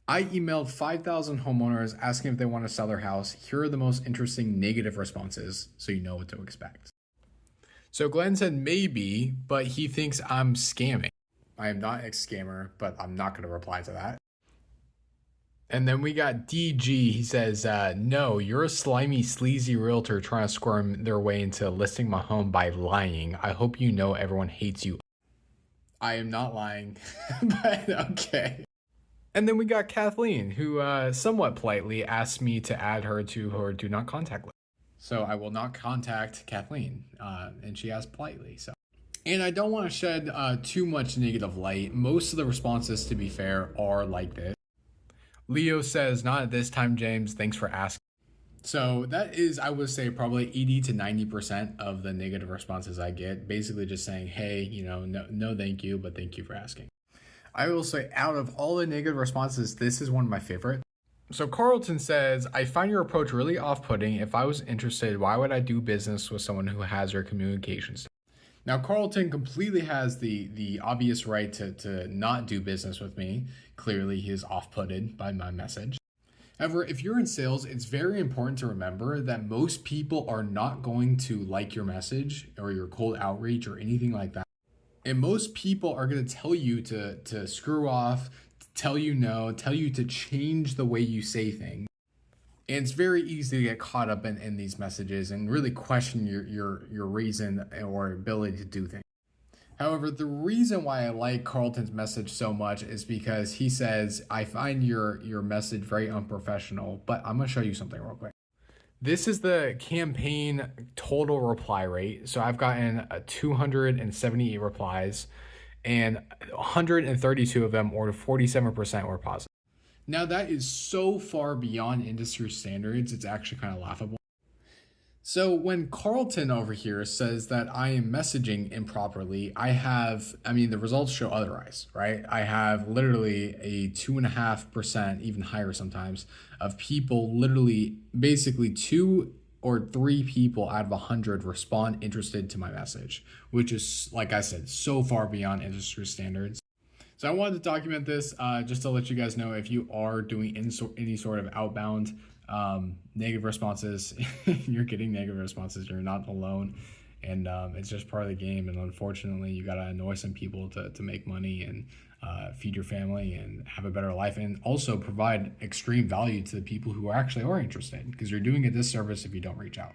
I emailed 5,000 homeowners asking if they want to sell their house. Here are the most interesting negative responses so you know what to expect. So Glenn said maybe, but he thinks I'm scamming. I am not a scammer, but I'm not going to reply to that. And then we got DG. He says, no, you're a slimy, sleazy realtor trying to squirm their way into listing my home by lying. I hope you know everyone hates you. I am not lying, but okay. And then we got Kathleen, who somewhat politely asked me to add her to her do not contact list. So I will not contact Kathleen, and she asked politely. So, and I don't want to shed too much negative light. Most of the responses, to be fair, are like this. Leo says, not at this time, James. Thanks for asking. So that is, I would say, probably 80 to 90% of the negative responses I get. Basically just saying, hey, no, thank you, but thank you for asking. I will say, out of all the negative responses, this is one of my favorite. So Carlton says, I find your approach really off-putting. If I was interested, why would I do business with someone who has your communications? Now, Carlton completely has the obvious right to not do business with me. Clearly, he is off-putted by my message. However, if you're in sales, it's very important to remember that most people are not going to like your message or your cold outreach or anything like that. And most people are going to tell you to screw off, tell you no, tell you to change the way you say things. And it's very easy to get caught up in these messages and really question your reason or ability to do things. However, the reason why I like Carlton's message so much is because he says, I find your message very unprofessional, but I'm going to show you something real quick. This is the campaign total reply rate. So I've gotten 278 replies, and 132 of them, or 47%, were positive. Now, that is so far beyond industry standards, it's actually kind of laughable. So when Carlton over here says that I am messaging improperly, the results show otherwise, right? I have literally a 2.5%, even higher sometimes, of people literally basically 2 or 3 people out of 100 respond interested to my message, which is, like I said, so far beyond industry standards. So I wanted to document this just to let you guys know if you are doing any sort of outbound negative responses, you're getting negative responses, you're not alone. And it's just part of the game. And unfortunately, you got to annoy some people to make money and feed your family and have a better life, and also provide extreme value to the people who actually are interested, because you're doing a disservice if you don't reach out.